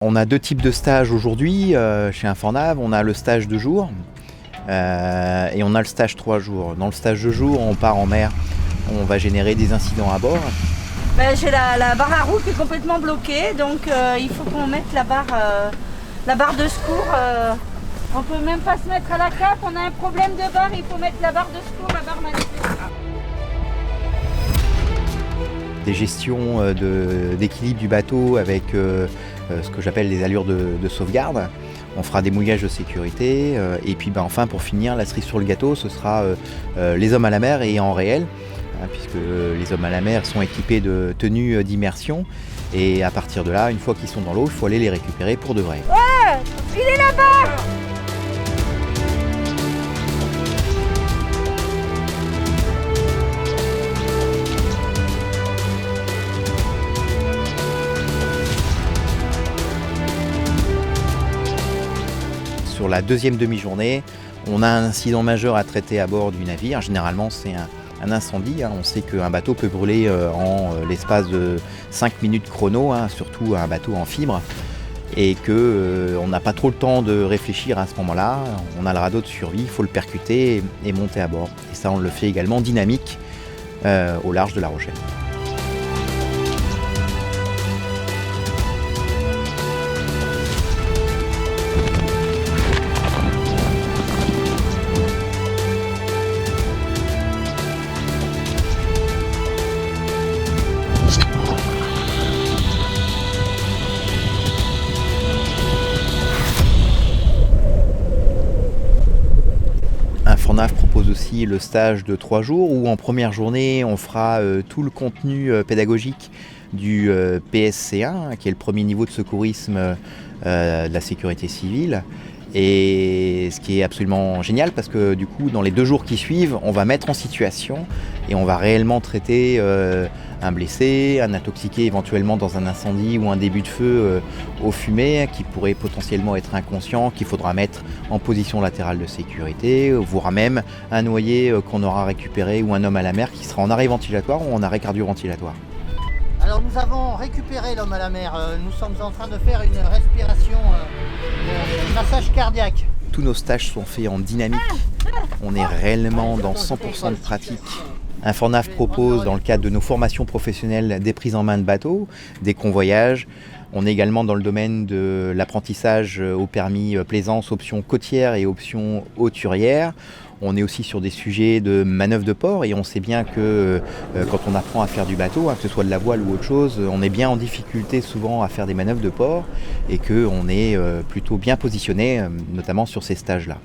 On a deux types de stages aujourd'hui chez Infornav. On a le stage de jour et on a le stage 3 jours. Dans le stage de jour, on part en mer. On va générer des incidents à bord. J'ai la barre à roue qui est complètement bloquée, donc il faut qu'on mette la barre de secours. On ne peut même pas se mettre à la cape, on a un problème de barre, il faut mettre la barre de secours, la barre manifeste. Des gestions d'équilibre du bateau avec ce que j'appelle les allures de sauvegarde. On fera des mouillages de sécurité et puis enfin pour finir, la cerise sur le gâteau, ce sera les hommes à la mer et en réel, puisque les hommes à la mer sont équipés de tenues d'immersion et à partir de là, une fois qu'ils sont dans l'eau, il faut aller les récupérer pour de vrai. Ouais, il est là-bas! Sur la deuxième demi-journée, on a un incident majeur à traiter à bord du navire. Généralement, c'est un incendie. On sait qu'un bateau peut brûler en l'espace de 5 minutes chrono, surtout un bateau en fibre, et qu'on n'a pas trop le temps de réfléchir à ce moment-là. On a le radeau de survie, il faut le percuter et monter à bord. Et ça, on le fait également dynamique au large de La Rochelle. Infornav propose aussi le stage de 3 jours où en première journée on fera tout le contenu pédagogique du PSC1 qui est le premier niveau de secourisme de la sécurité civile. Et ce qui est absolument génial parce que du coup dans les 2 jours qui suivent on va mettre en situation et on va réellement traiter un blessé, un intoxiqué éventuellement dans un incendie ou un début de feu aux fumées qui pourrait potentiellement être inconscient, qu'il faudra mettre en position latérale de sécurité, voire même un noyé qu'on aura récupéré ou un homme à la mer qui sera en arrêt ventilatoire ou en arrêt cardio-ventilatoire. Alors nous avons récupéré l'homme à la mer, nous sommes en train de faire une respiration, un massage cardiaque. Tous nos stages sont faits en dynamique, on est réellement dans 100% de pratique. Infornav propose dans le cadre de nos formations professionnelles des prises en main de bateaux, des convoyages. On est également dans le domaine de l'apprentissage au permis plaisance, option côtière et option hauturière. On est aussi sur des sujets de manœuvre de port et on sait bien que quand on apprend à faire du bateau, que ce soit de la voile ou autre chose, on est bien en difficulté souvent à faire des manœuvres de port et qu'on est plutôt bien positionné, notamment sur ces stages-là.